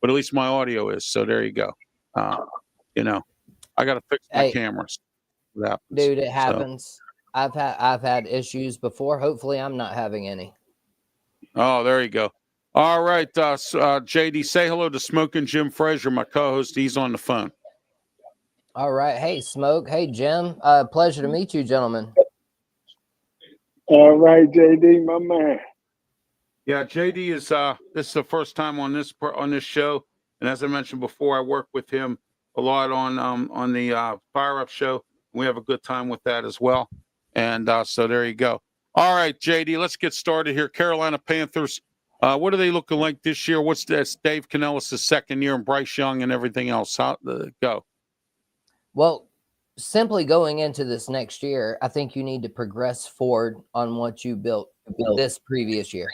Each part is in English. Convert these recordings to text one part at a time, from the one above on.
but at least my audio is. So there you go. Uh, you know, I got to fix my Hey, cameras. What happens? dude, it So, happens. I've had issues before. Hopefully, I'm not having any. oh, there you go. All right, JD, say hello to Smoking Jim Frazier, my co-host. He's on the phone. All right. Hey, Smoke. Hey, Jim. Pleasure to meet you, gentlemen. All right, JD, my man. Yeah, JD is this is the first time on this show, and as I mentioned before, I work with him a lot on the Fire Up show. We have a good time with that as well, and so there you go. All right, JD, let's get started here. Carolina Panthers. What are they looking like this year? What's this? Dave Canellis' second year, and Bryce Young, and everything else. How go? Well, simply going into this next year, I think you need to progress forward on what you built this previous year.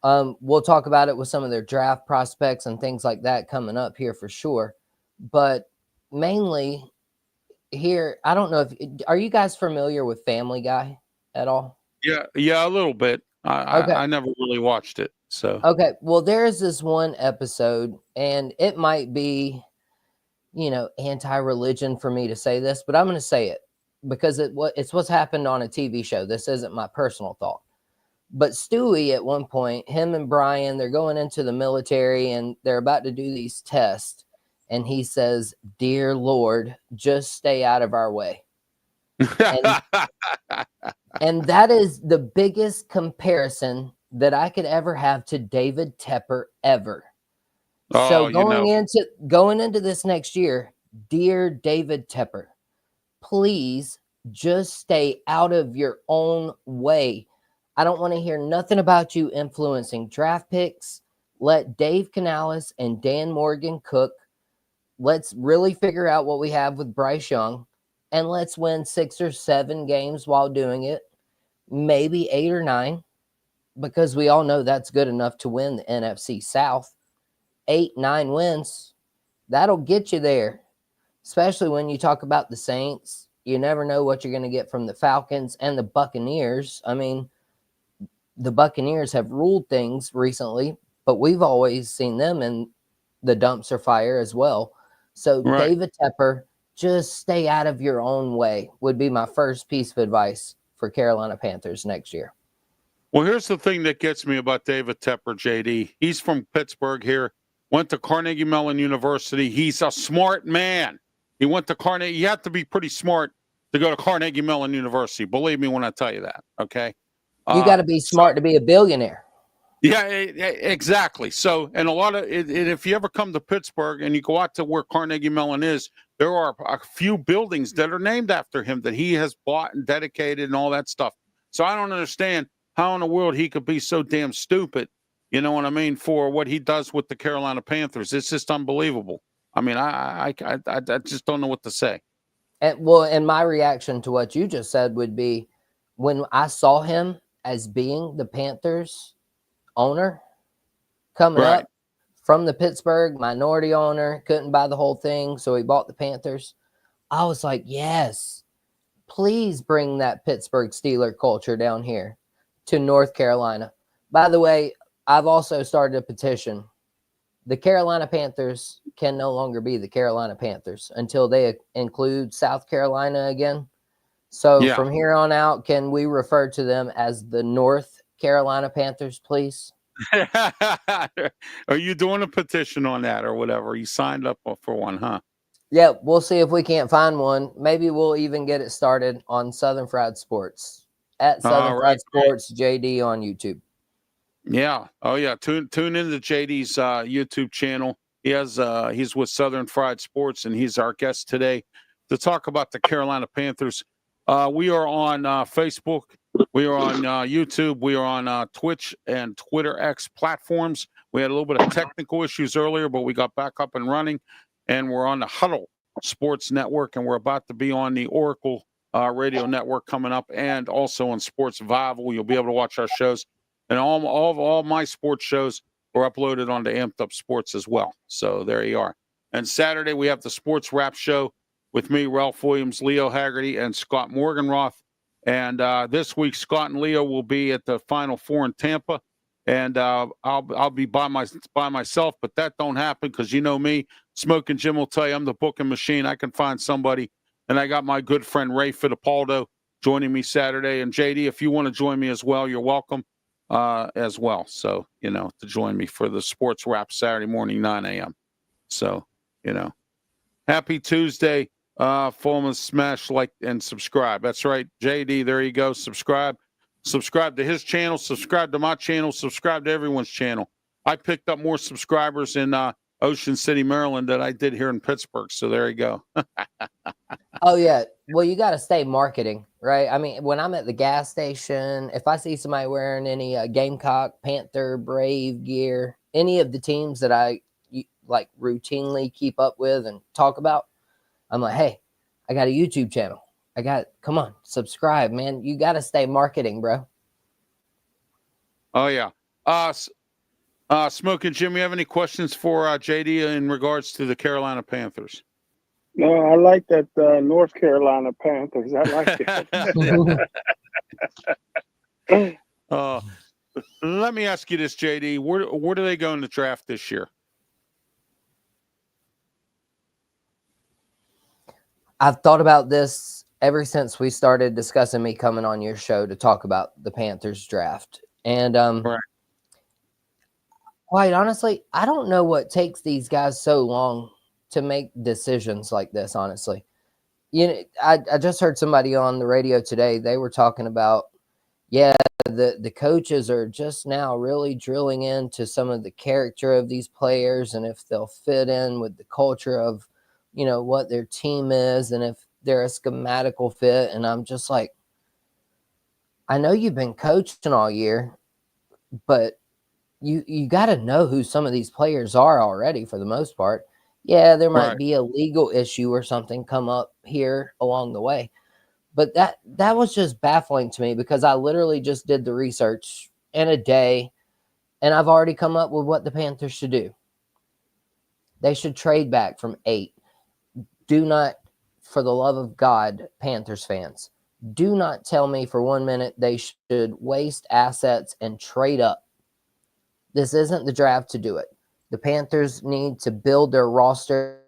We'll talk about it with some of their draft prospects and things like that coming up here for sure. But mainly here, I don't know if are you guys familiar with Family Guy at all? Yeah, a little bit. Okay. I never really watched it, so Okay. Well, there's this one episode, and it might be, anti-religion for me to say this, but I'm going to say it because it's what's happened on a TV show. This isn't my personal thought. But Stewie, at one point, him and Brian, they're going into the military and they're about to do these tests. And he says, "Dear Lord, just stay out of our way." And, and that is the biggest comparison that I could ever have to David Tepper ever. So oh, you know. going into this next year, dear David Tepper, please just stay out of your own way. I don't want to hear nothing about you influencing draft picks. Let Dave Canales and Dan Morgan cook. Let's really figure out what we have with Bryce Young, and let's win 6 or 7 games while doing it. Maybe 8 or 9, because we all know that's good enough to win the NFC South. 8, 9 wins, that'll get you there, especially when you talk about the Saints. You never know what you're going to get from the Falcons and the Buccaneers. I mean, the Buccaneers have ruled things recently, but we've always seen them in the dumpster fire as well. So, Right. David Tepper, just stay out of your own way would be my first piece of advice for Carolina Panthers next year. Well, here's the thing that gets me about David Tepper, JD. He's from Pittsburgh here, went to Carnegie Mellon University. He's a smart man. He went to Carnegie. You have to be pretty smart to go to Carnegie Mellon University. Believe me when I tell you that, okay? You got to be smart to be a billionaire. Yeah, exactly. So, and a lot of if you ever come to Pittsburgh and you go out to where Carnegie Mellon is, there are a few buildings that are named after him that he has bought and dedicated and all that stuff. So I don't understand how in the world he could be so damn stupid, you know what I mean, for what he does with the Carolina Panthers. It's just unbelievable. I mean, I just don't know what to say. And my reaction to what you just said would be when I saw him as being the Panthers owner coming up from the Pittsburgh minority owner, couldn't buy the whole thing, so he bought the Panthers. I was like, yes, please bring that Pittsburgh Steeler culture down here to North Carolina. By the way, I've also started a petition. The Carolina Panthers can no longer be the Carolina Panthers until they include South Carolina again. So from here on out, can we refer to them as the North Carolina Panthers, please? Are you doing a petition on that or whatever? You signed up for one, huh? Yeah, we'll see if we can't find one. Maybe we'll even get it started on Southern Fried Sports at Southern Fried Sports JD on YouTube. Yeah. Oh yeah. Tune into JD's YouTube channel. He's with Southern Fried Sports, and he's our guest today to talk about the Carolina Panthers. We are on Facebook. We are on YouTube. We are on Twitch and Twitter X platforms. We had a little bit of technical issues earlier, but we got back up and running. And we're on the Huddle Sports Network, and we're about to be on the Oracle Radio Network coming up, and also on Sports Vival. You'll be able to watch our shows. And all my sports shows are uploaded onto Amped Up Sports as well. So there you are. And Saturday, we have the Sports Wrap Show with me, Ralph Williams, Leo Haggerty, and Scott Morganroth. And this week, Scott and Leo will be at the Final Four in Tampa. and I'll be by myself. But that don't happen because you know me, Smoking Jim will tell you I'm the booking machine. I can find somebody, and I got my good friend Ray Fittipaldo joining me Saturday. And JD, if you want to join me as well, you're welcome as well. So to join me for the Sports Wrap Saturday morning 9 a.m. So happy Tuesday. Follow, smash, like, and subscribe. That's right, JD. There you go. Subscribe to his channel. Subscribe to my channel. Subscribe to everyone's channel. I picked up more subscribers in Ocean City, Maryland, than I did here in Pittsburgh. So there you go. Oh yeah. Well, you got to stay marketing, right? I mean, when I'm at the gas station, if I see somebody wearing any Gamecock, Panther, Brave gear, any of the teams that I like routinely keep up with and talk about, I'm like, hey, I got a YouTube channel. Come on, subscribe, man. You got to stay marketing, bro. Oh, yeah. Smoking Jim, you have any questions for JD in regards to the Carolina Panthers? No, I like that North Carolina Panthers. I like it. Let me ask you this, JD. Where do they go in the draft this year? I've thought about this ever since we started discussing me coming on your show to talk about the Panthers draft. And Right. quite honestly, I don't know what takes these guys so long to make decisions like this, honestly. I just heard somebody on the radio today. They were talking about, the coaches are just now really drilling into some of the character of these players and if they'll fit in with the culture of what their team is and if they're a schematical fit. And I'm just like, I know you've been coaching all year, but you got to know who some of these players are already for the most part. Yeah, there might be a legal issue or something come up here along the way. But that was just baffling to me because I literally just did the research in a day and I've already come up with what the Panthers should do. They should trade back from 8. Do not, for the love of God, Panthers fans, do not tell me for 1 minute they should waste assets and trade up. This isn't the draft to do it. The Panthers need to build their roster.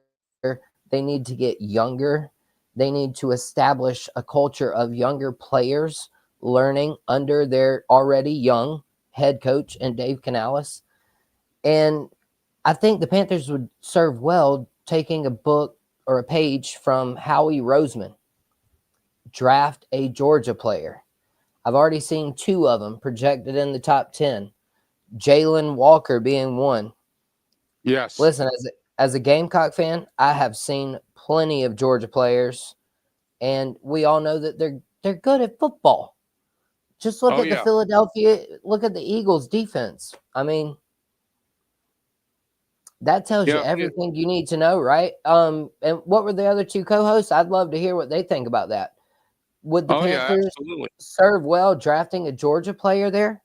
They need to get younger. They need to establish a culture of younger players learning under their already young head coach and Dave Canales. And I think the Panthers would serve well taking a book or a page from Howie Roseman. Draft a Georgia player. I've already seen 2 of them projected in the top 10. Jalen Walker being one. Yes. Listen, as a Gamecock fan, I have seen plenty of Georgia players, and we all know that they're good at football. Just look at the Eagles defense. I mean, that tells you everything you need to know, right? And what were the other 2 co-hosts? I'd love to hear what they think about that. Would the Panthers serve well drafting a Georgia player there?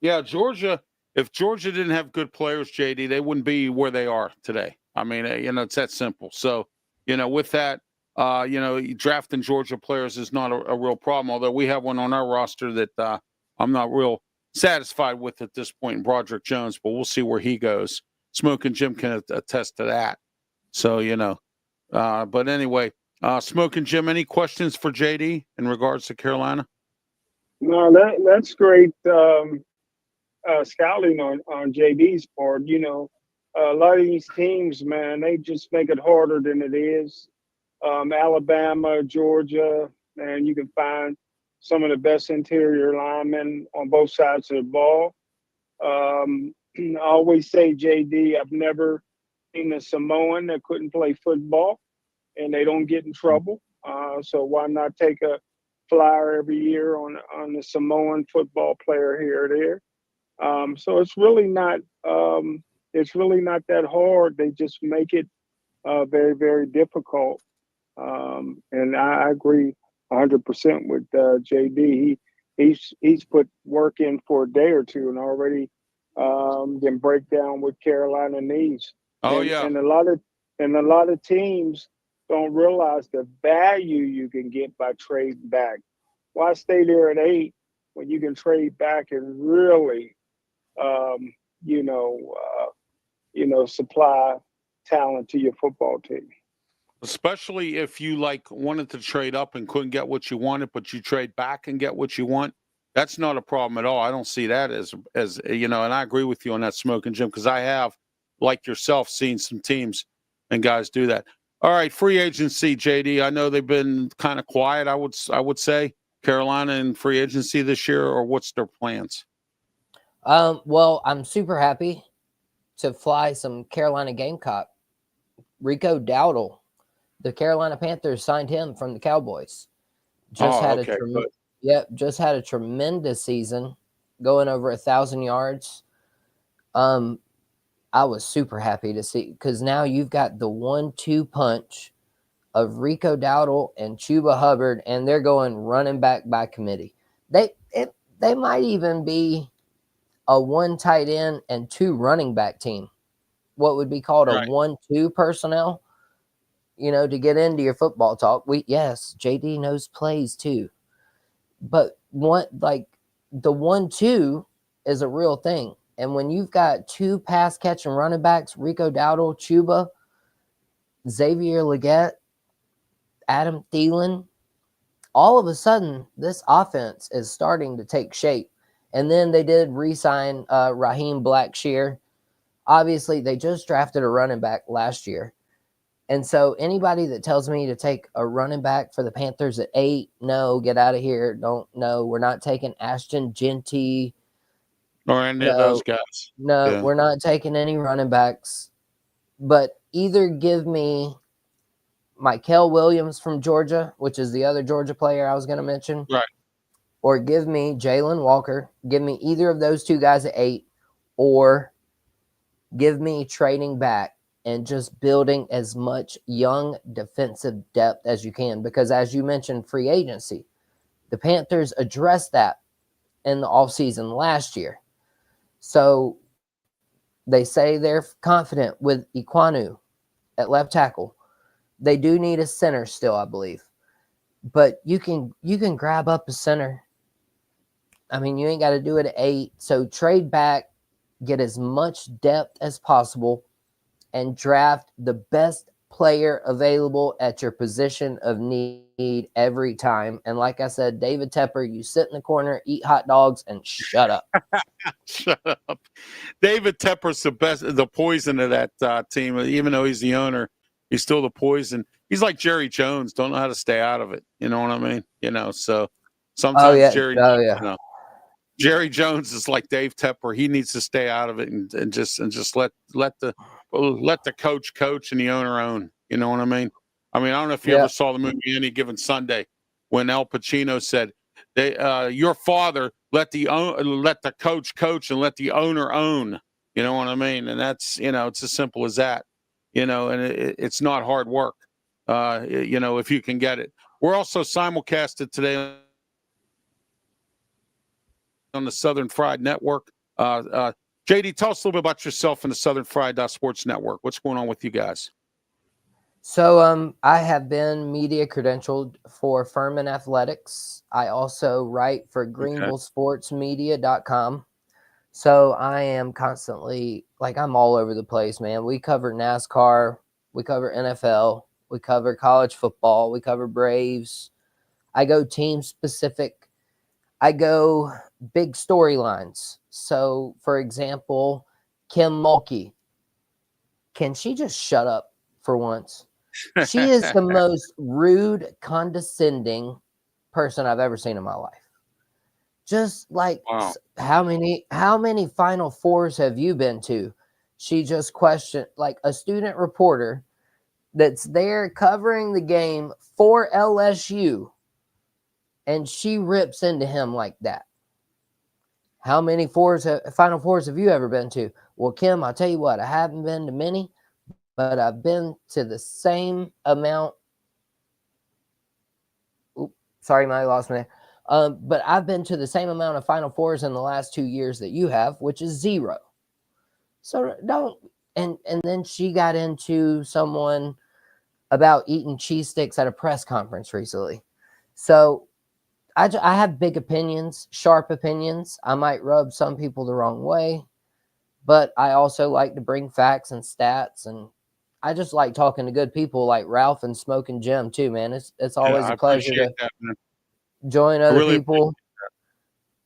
Yeah, Georgia. If Georgia didn't have good players, JD, they wouldn't be where they are today. I mean, it's that simple. So, with that, drafting Georgia players is not a real problem. Although we have one on our roster that I'm not real satisfied with at this point, Broderick Jones. But we'll see where he goes. Smoking Jim can attest to that. So, but anyway, Smoking Jim, any questions for JD in regards to Carolina? No, that's great. Scouting on JD's part, a lot of these teams, man, they just make it harder than it is. Alabama, Georgia, and you can find some of the best interior linemen on both sides of the ball. I always say, JD, I've never seen a Samoan that couldn't play football and they don't get in trouble. So why not take a flyer every year on the Samoan football player here or there? So it's really not that hard. They just make it very, very difficult. And I agree 100% with JD. He's put work in for a day or two and already can break down what Carolina needs. And a lot of teams don't realize the value you can get by trading back. Why stay there at 8 when you can trade back and really, um, you know, supply talent to your football team. Especially if you like wanted to trade up and couldn't get what you wanted, but you trade back and get what you want. That's not a problem at all. I don't see that as and I agree with you on that, Smoking Jim, because I have, like yourself, seen some teams and guys do that. All right, free agency, JD. I know they've been kind of quiet. I would say Carolina in free agency this year, or what's their plans? Well, I'm super happy to fly some Carolina Gamecock. Rico Dowdle, the Carolina Panthers signed him from the Cowboys. Just had Okay, good. just had a tremendous season, going over 1,000 yards. I was super happy to see, because now you've got the 1-2 punch of Rico Dowdle and Chuba Hubbard, and they're going running back by committee. They might even be a 1 tight end and 2 running back team. What would be called a Right. 1-2 personnel. To get into your football talk, yes, JD knows plays too, but the 1-2 is a real thing. And when you've got 2 pass catching running backs, Rico Dowdle, Chuba, Xavier Legette, Adam Thielen, all of a sudden this offense is starting to take shape. And then they did re-sign Raheem Blackshear. Obviously, they just drafted a running back last year. And so anybody that tells me to take a running back for the Panthers at 8, no, get out of here. Don't, no, we're not taking Ashton Genty. Or any of those guys. No, Yeah. we're not taking any running backs. But either give me Mykel Williams from Georgia, which is the other Georgia player I was going to mention. Right. Or give me Jalen Walker. Give me either of those 2 guys at 8. Or give me trading back and just building as much young defensive depth as you can. Because as you mentioned, free agency, the Panthers addressed that in the offseason last year. So they say they're confident with Ekwonu at left tackle. They do need a center still, I believe. But you can grab up a center. I mean, you ain't got to do it at 8. So trade back, get as much depth as possible, and draft the best player available at your position of need every time. And like I said, David Tepper, you sit in the corner, eat hot dogs, and shut up. Shut up. David Tepper's the poison of that team. Even though he's the owner, he's still the poison. He's like Jerry Jones, don't know how to stay out of it. You know what I mean? So sometimes Jerry Jones is like Dave Tepper. He needs to stay out of it and just let the coach and the owner own. You know what I mean? I don't know if you ever saw the movie Any Given Sunday, when Al Pacino said, "Your father let the coach and let the owner own." You know what I mean? And that's it's as simple as that. And it's not hard work. If you can get it. We're also simulcasted today on the Southern Fried Network. JD, tell us a little bit about yourself and the Southern Fried Sports Network. What's going on with you guys? So I have been media credentialed for Furman Athletics. I also write for GreenvilleSportsMedia.com. So I am constantly, I'm all over the place, man. We cover NASCAR, we cover NFL, we cover college football, we cover Braves. I go team specific. I go big storylines. So, for example, Kim Mulkey. Can she just shut up for once? She is the most rude, condescending person I've ever seen in my life. Just like, wow. How many Final Fours have you been to? She just questioned, like a student reporter that's there covering the game for LSU, and she rips into him like that. How many Final Fours have you ever been to? Well, Kim, I'll tell you what, I haven't been to many, but I've been to the same amount. Oops, sorry, I lost me. But I've been to the same amount of Final Fours in the last 2 years that you have, which is 0. So don't. And then she got into someone about eating cheese sticks at a press conference recently. So I have big opinions, sharp opinions. I might rub some people the wrong way, but I also like to bring facts and stats, and I just like talking to good people like Ralph and Smoking Jim too, man. It's Yeah, always I a pleasure appreciate to that, man. join I other really people.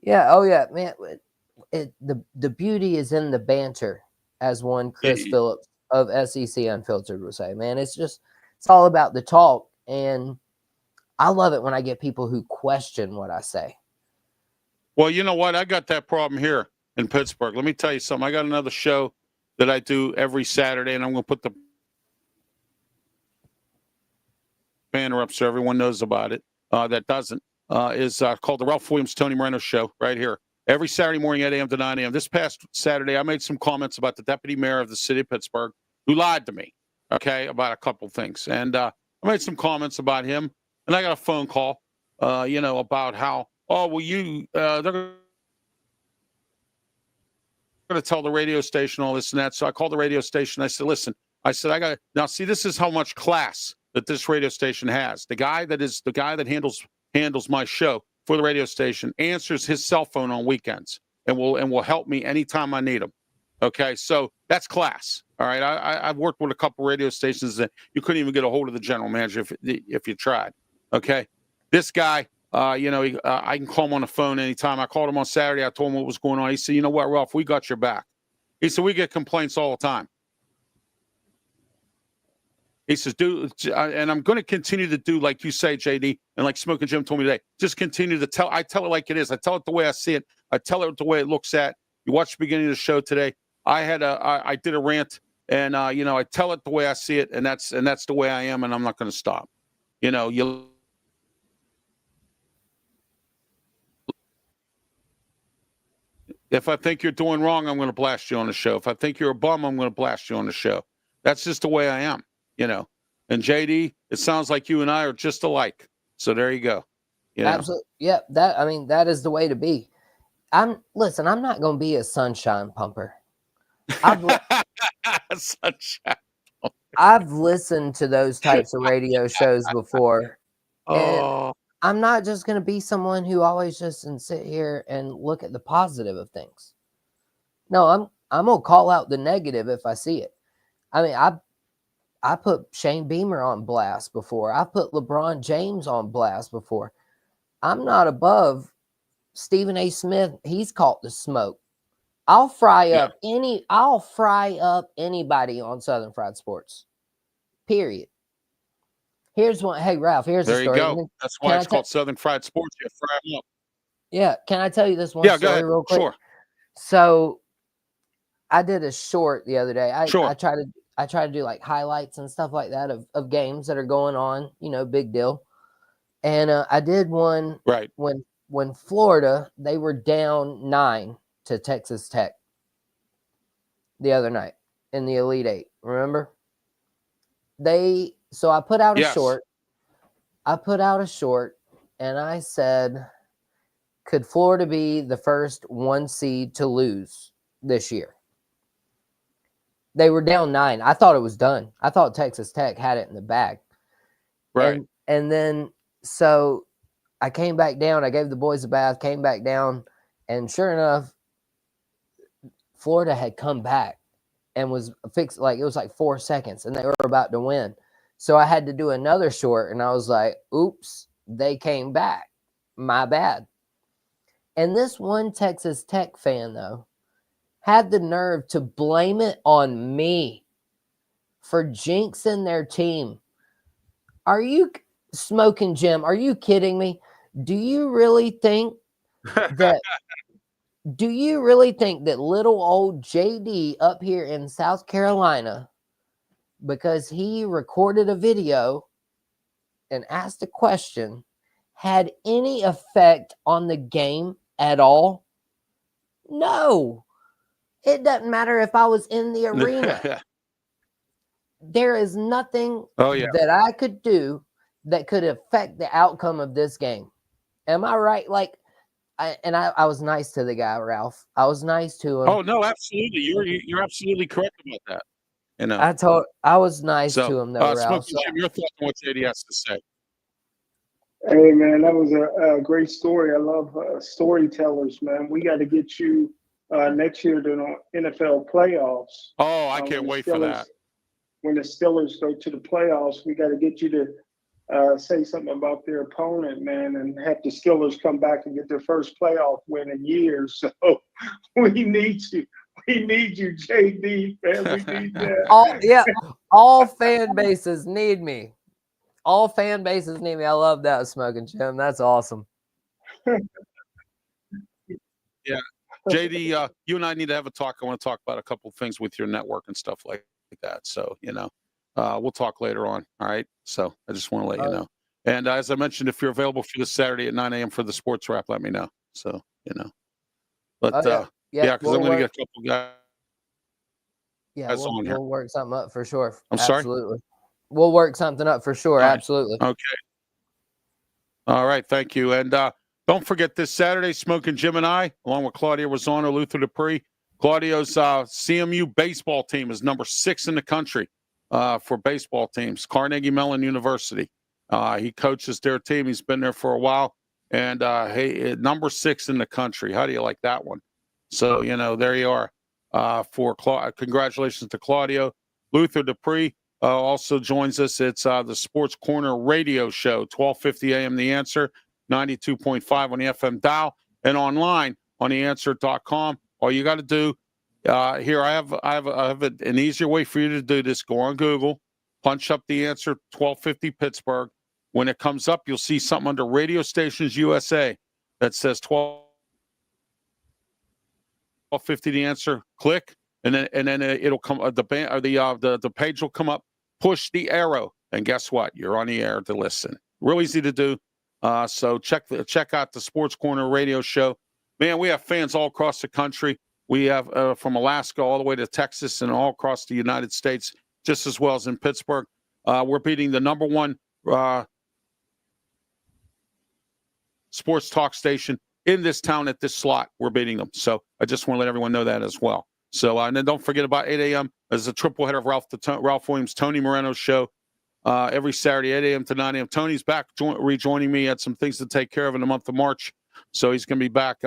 Yeah, oh yeah, man. The beauty is in the banter, as one Chris appreciate. Phillips of SEC Unfiltered would say. Man, it's all about the talk, and I love it when I get people who question what I say. Well, you know what? I got that problem here in Pittsburgh. Let me tell you something. I got another show that I do every Saturday, and I'm going to put the banner up so everyone knows about it. That doesn't is called the Ralph Williams Tony Moreno Show right here every Saturday morning, 8 a.m. to 9 a.m. This past Saturday, I made some comments about the deputy mayor of the city of Pittsburgh who lied to me. Okay, about a couple things, and I made some comments about him, and I got a phone call. About how they're going to tell the radio station all this and that. So I called the radio station. I said, listen, I got now. See, this is how much class that this radio station has. The guy that handles my show for the radio station answers his cell phone on weekends and will help me anytime I need him. Okay, so that's class. All right, I've worked with a couple radio stations that you couldn't even get a hold of the general manager if you tried. Okay, this guy. I can call him on the phone anytime. I called him on Saturday. I told him what was going on. He said, you know what, Ralph, we got your back. He said, we get complaints all the time. He says, and I'm going to continue to do like you say, JD, and like Smoking Jim told me today, just continue to tell. I tell it like it is. I tell it the way I see it. I tell it the way it looks at. You watched the beginning of the show today. I did a rant, and I tell it the way I see it, and that's the way I am, and I'm not going to stop. If I think you're doing wrong, I'm going to blast you on the show. If I think you're a bum, I'm going to blast you on the show. That's just the way I am, And JD, it sounds like you and I are just alike. So there you go. Absolutely. Yeah, that is the way to be. I'm not going to be a sunshine pumper. Sunshine. I've listened to those types of radio shows before. Oh. I'm not just going to be someone who always just sit here and look at the positive of things. No, I'm going to call out the negative if I see it. I mean, I put Shane Beamer on blast before. I put LeBron James on blast before. I'm not above Stephen A. Smith. He's caught the smoke. I'll fry up anybody on Southern Fried Sports. Period. Here's one. Hey, Ralph, here's the story. There you go. That's why it's called Southern Fried Sports. You fry them up. Yeah. Can I tell you this one story real quick? Sure. So I did a short the other day. I try to do like highlights and stuff like that of games that are going on, big deal. And I did one right when Florida, they were down 9 to Texas Tech the other night in the Elite Eight. Remember? So I put out a short. And I said, could Florida be the first 1 seed to lose this year? They were down 9. I thought it was done. I thought Texas Tech had it in the bag. Right. And then, so I came back down. I gave the boys a bath, came back down. And sure enough, Florida had come back and was fixed. Like, it was like 4 seconds and they were about to win. So I had to do another short. And I was like, oops, they came back. My bad. And this one Texas Tech fan, though, had the nerve to blame it on me for jinxing their team. Are you Smoking Jim? Are you kidding me? Do you really think that little old JD up here in South Carolina, because he recorded a video and asked a question, had any effect on the game at all? No. It doesn't matter if I was in the arena. There is nothing that I could do that could affect the outcome of this game. Am I right? Like, I was nice to the guy, Ralph. I was nice to him. Oh no, absolutely. You're absolutely correct about that. I was nice to him though, Ralph. Jim, your thoughts on what JD has to say? Hey man, that was a great story. I love storytellers, man. We got to get you next year to the NFL playoffs. Oh, I When can't the wait for Steelers that. when the Steelers go to the playoffs, we got to get you to say something about their opponent, man, and have the Steelers come back and get their first playoff win in years. So we need you. We need you, JD, man. We need that. All fan bases need me. All fan bases need me. I love that, Smoking Jim. That's awesome. Yeah. JD, you and I need to have a talk. I want to talk about a couple of things with your network and stuff like that. So, we'll talk later on. All right. So I just want to let you know. And as I mentioned, if you're available for this Saturday at 9 a.m. for the sports wrap, let me know. So, but because I'm going to get a couple guys. Yeah, we'll work something up for sure. I'm sorry? Absolutely. We'll work something up for sure. All right. Absolutely. Okay. All right. Thank you. And don't forget this Saturday, Smoking Jim and I, along with Claudio Rosano, Luther Dupree. Claudio's CMU baseball team is number 6 in the country for baseball teams, Carnegie Mellon University. He coaches their team. He's been there for a while. And hey, number 6 in the country. How do you like that one? So, there you are. Congratulations to Claudio. Luther Dupree also joins us. It's the Sports Corner radio show, 12:50 a.m. The Answer, 92.5 on the FM dial, and online on theanswer.com. All you got to do here, I have an easier way for you to do this. Go on Google, punch up The Answer 1250 Pittsburgh. When it comes up, you'll see something under Radio Stations USA that says 1250 The Answer. Click, and then it'll come. The page will come up. Push the arrow, and guess what? You're on the air to listen. Real easy to do. So check out the Sports Corner radio show. Man, we have fans all across the country. We have from Alaska all the way to Texas and all across the United States, just as well as in Pittsburgh. We're beating the number 1 sports talk station in this town at this slot. We're beating them. So I just want to let everyone know that as well. So and then don't forget about 8 a.m. There's a triple header of Ralph Williams, Tony Moreno's show every Saturday, 8 a.m. to 9 a.m. Tony's back rejoining me. Had some things to take care of in the month of March. So he's going to be back.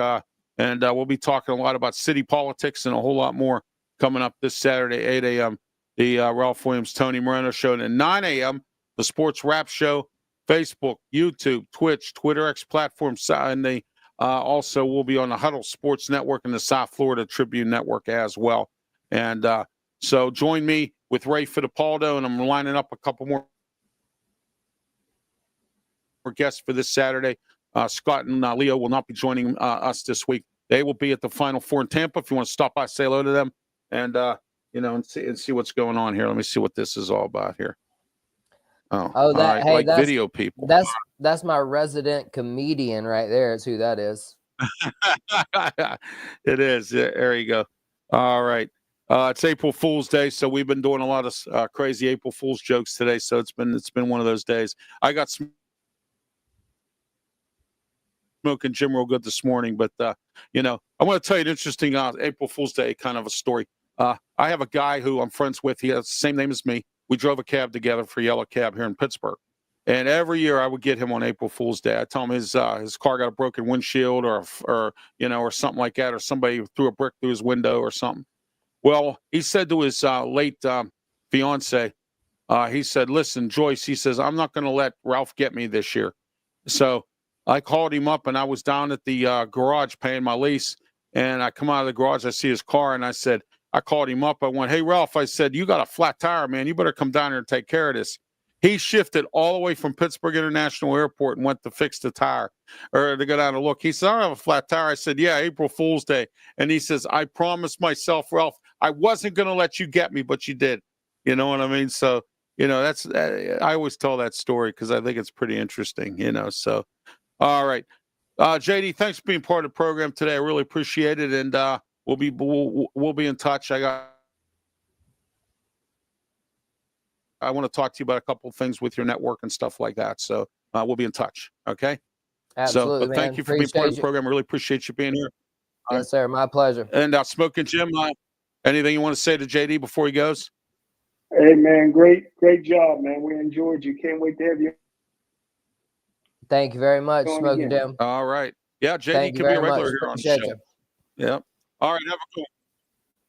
And we'll be talking a lot about city politics and a whole lot more coming up this Saturday, 8 a.m. The Ralph Williams, Tony Moreno show. And at 9 a.m., the Sports Wrap Show, Facebook, YouTube, Twitch, Twitter X platforms. And they also will be on the Huddle Sports Network and the South Florida Tribune Network as well. And so join me with Ray Fittipaldo, and I'm lining up a couple more guests for this Saturday. Scott and Leo will not be joining us this week. They will be at the Final Four in Tampa. If you want to stop by, say hello to them, and and see what's going on here. Let me see what this is all about here. That's video people. That's my resident comedian right there. Is who that is. It is. There you go. All right. It's April Fool's Day, so we've been doing a lot of crazy April Fool's jokes today. So it's been one of those days. I got Smoking Jim real good this morning, but I want to tell you an interesting April Fool's Day kind of a story. I have a guy who I'm friends with. He has the same name as me. We drove a cab together for Yellow Cab here in Pittsburgh. And every year I would get him on April Fool's Day. I tell him his car got a broken windshield or something like that, or somebody threw a brick through his window or something. Well, he said to his late fiance, he said, "Listen, Joyce," he says, "I'm not going to let Ralph get me this year." So I called him up, and I was down at the garage paying my lease. And I come out of the garage, I see his car, and I called him up. I went, "Hey, Ralph," I said, "you got a flat tire, man. You better come down here and take care of this." He shifted all the way from Pittsburgh International Airport and went to fix the tire or to go down and look. He said, "I don't have a flat tire." I said, "Yeah, April Fool's Day." And he says, "I promised myself, Ralph, I wasn't going to let you get me, but you did." You know what I mean? So, that's I always tell that story because I think it's pretty interesting, So, all right. JD, thanks for being part of the program today. I really appreciate it. And we'll be in touch. I want to talk to you about a couple of things with your network and stuff like that. So we'll be in touch. Okay. Absolutely. But thank you for being part of the program. I really appreciate you being here. Yes, sir. My pleasure. And Smoking Jim, anything you want to say to JD before he goes? Hey man, great job, man. We enjoyed you. Can't wait to have you Thank you very much, Going Smoking again. Jim. All right. Yeah, JD Thank you can be a very much. regular here on the Appreciate show. you. Yep. All right. Have a good one.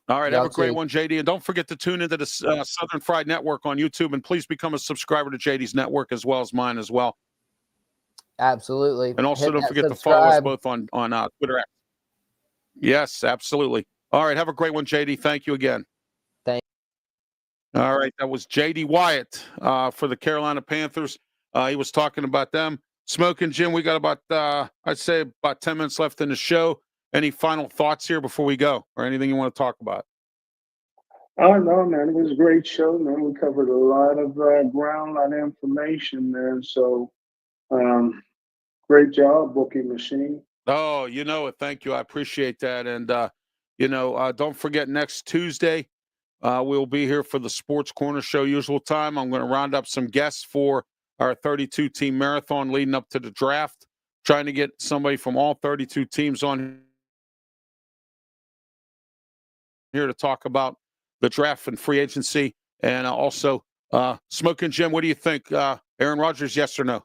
All right. Y'all Have a great too. one, JD. And don't forget to tune into the Southern Fried Network on YouTube. And please become a subscriber to JD's network as well as mine as well. Absolutely. And also Hit don't that forget to follow us subscribe. both on Twitter. Yes, absolutely. All right. Have a great one, JD. Thank you again. Thank All right. That was JD Wyatt for the Carolina Panthers. He was talking about them. Smoking Jim, we got about, I'd say about 10 minutes left in the show. Any final thoughts here before we go or anything you want to talk about? Oh no, man! It was a great show, man. We covered a lot of ground, a lot of information there. So, great job, Booking Machine. Oh, you know it. Thank you. I appreciate that. And, don't forget next Tuesday, we'll be here for the Sports Corner Show usual time. I'm going to round up some guests for our 32-team marathon leading up to the draft, trying to get somebody from all 32 teams on here to talk about the draft and free agency. And also, Smoking Jim, what do you think? Aaron Rodgers, yes or no?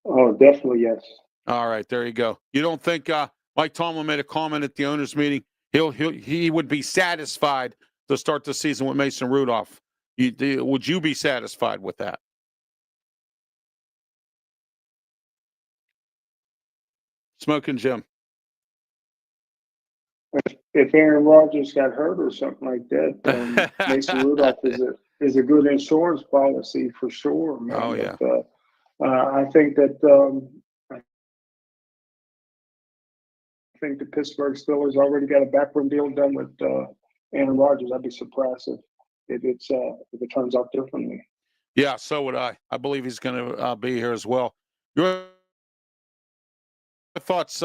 Oh, definitely yes. All right, there you go. You don't think Mike Tomlin made a comment at the owners' meeting? He would be satisfied to start the season with Mason Rudolph. Would you be satisfied with that? Smoking Jim. If Aaron Rodgers got hurt or something like that, Mason Rudolph is a good insurance policy for sure, man. Oh yeah. But, I think that the Pittsburgh Steelers already got a backroom deal done with Aaron Rodgers. I'd be surprised if it turns out differently. Yeah, so would I. I believe he's going to be here as well. Your thoughts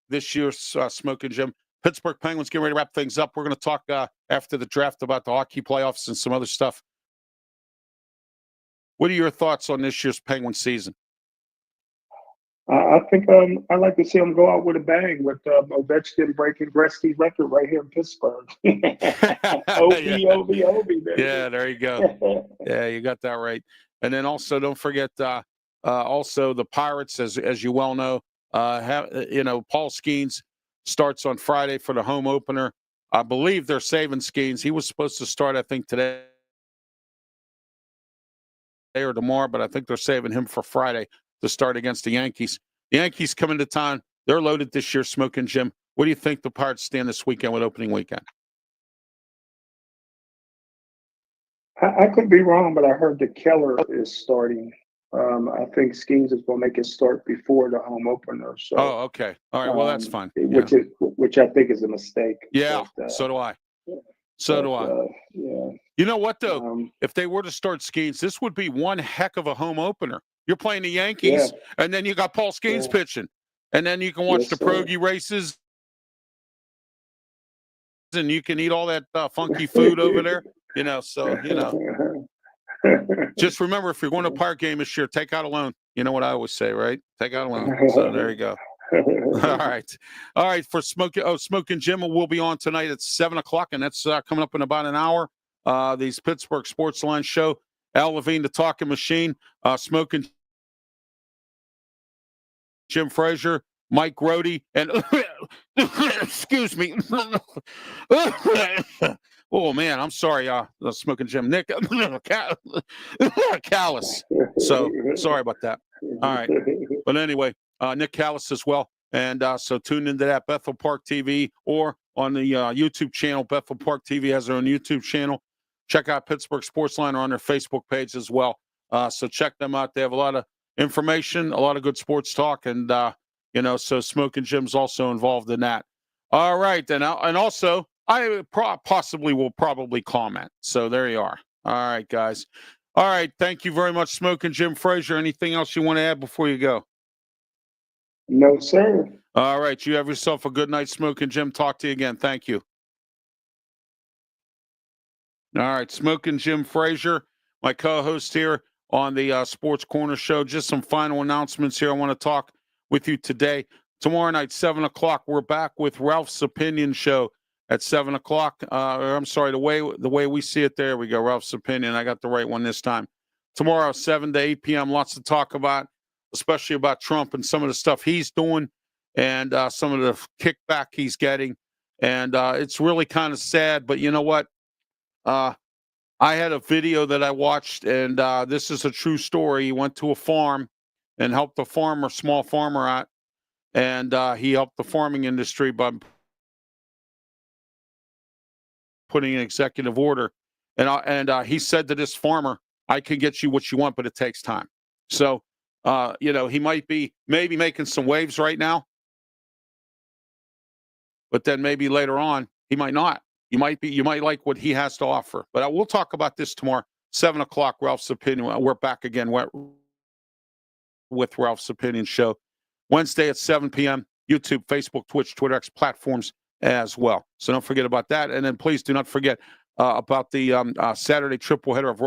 this year's Smoking Jim? Pittsburgh Penguins getting ready to wrap things up. We're going to talk after the draft about the hockey playoffs and some other stuff. What are your thoughts on this year's Penguin season? I think I'd like to see him go out with a bang with Ovechkin breaking Gretzky's record right here in Pittsburgh. Obi, baby. Yeah, there you go. Yeah, you got that right. And then also don't forget also the Pirates, as you well know, Paul Skeens starts on Friday for the home opener. I believe they're saving Skeens. He was supposed to start, I think, today or tomorrow, but I think they're saving him for Friday to start against the Yankees. The Yankees coming to town. They're loaded this year, Smoking Jim. What do you think the Pirates stand this weekend with opening weekend? I could be wrong, but I heard that Keller is starting. I think Skeens is going to make his start before the home opener. So, okay. All right. Well, that's fine. Which I think is a mistake. Yeah. But, so do I. So do I. Yeah. You know what, though? If they were to start Skeens, this would be one heck of a home opener. You're playing the Yankees, and then you got Paul Skeens pitching. And then you can watch the pierogi races, and you can eat all that funky food over there. Just remember, if you're going to a Pirate game this year, take out a loan. You know what I always say, right? Take out a loan. So there you go. All right. For Smoking Jim will be on tonight at 7:00, and that's coming up in about an hour. These Pittsburgh Sports Line show. Al Levine, the Talking Machine, Smoking Jim Frazier, Mike Grody, and excuse me. Oh man, I'm sorry, Smoking Jim. Nick Callis. So sorry about that. All right. But anyway, Nick Callis as well. And so tune into that, Bethel Park TV, or on the YouTube channel. Bethel Park TV has their own YouTube channel. Check out Pittsburgh Sports Line on their Facebook page as well. So check them out. They have a lot of information, a lot of good sports talk, and so Smoking Jim's also involved in that. All right, and also I will probably comment. So there you are. All right, guys. All right, thank you very much, Smoking Jim Frazier. Anything else you want to add before you go? No, sir. All right, you have yourself a good night, Smoking Jim. Talk to you again. Thank you. All right, Smoking Jim Frazier, my co-host here on the Sports Corner Show. Just some final announcements here I want to talk with you today. Tomorrow night, 7:00, we're back with Ralph's Opinion Show at 7:00. I'm sorry, the way we see it, there we go, Ralph's Opinion. I got the right one this time. Tomorrow, 7 to 8 p.m., lots to talk about. especially about Trump and some of the stuff he's doing and some of the kickback he's getting. And it's really kind of sad. But you know what? I had a video that I watched, and this is a true story. He went to a farm and helped a farmer, small farmer out, and he helped the farming industry by putting an executive order. And he said to this farmer, "I can get you what you want, but it takes time." So, he might be maybe making some waves right now, but then maybe later on he might not. You might like what he has to offer. But we'll talk about this tomorrow, 7 o'clock. Ralph's Opinion. We're back again with Ralph's Opinion Show. Wednesday at 7 p.m. YouTube, Facebook, Twitch, Twitter X platforms as well. So don't forget about that. And then please do not forget about the Saturday triple header of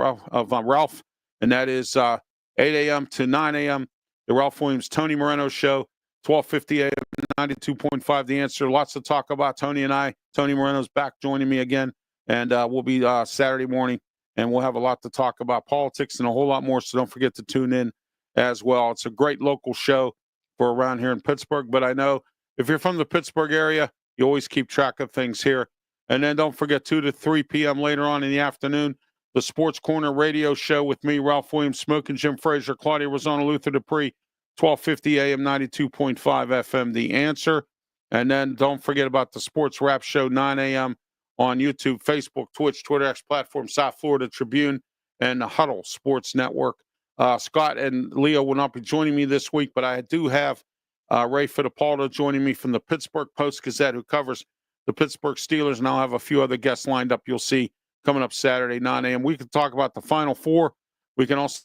Ralph, and that is 8 a.m. to 9 a.m. The Ralph Williams Tony Moreno Show, 12:50 a.m. 92.5 The Answer. Lots to talk about. Tony and I. Tony Moreno's back joining me again, and we'll be Saturday morning, and we'll have a lot to talk about, politics and a whole lot more. So don't forget to tune in as well. It's a great local show for around here in Pittsburgh, but I know if you're from the Pittsburgh area, you always keep track of things here. And then don't forget 2 to 3 p.m. later on in the afternoon, the Sports Corner radio show with me, Ralph Williams, Smoking Jim Frazier, Claudia Rosano, Luther Dupree, 12:50 a.m., 92.5 FM, The Answer. And then don't forget about the Sports Wrap Show, 9 a.m. on YouTube, Facebook, Twitch, Twitter X platform, South Florida Tribune, and the Huddle Sports Network. Scott and Leo will not be joining me this week, but I do have Ray Fittipaldo joining me from the Pittsburgh Post-Gazette, who covers the Pittsburgh Steelers, and I'll have a few other guests lined up you'll see coming up Saturday, 9 a.m. We can talk about the Final Four. We can also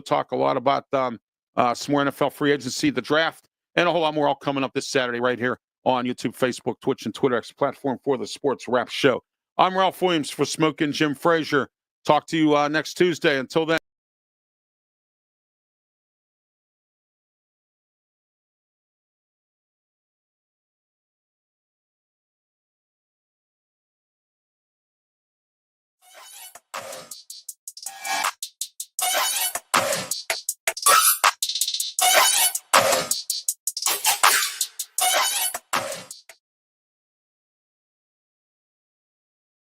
talk a lot about some more NFL free agency, the draft, and a whole lot more all coming up this Saturday right here on YouTube, Facebook, Twitch, and Twitter X platform for the Sports Wrap Show. I'm Ralph Williams for Smoking Jim Frazier. Talk to you next Tuesday. Until then.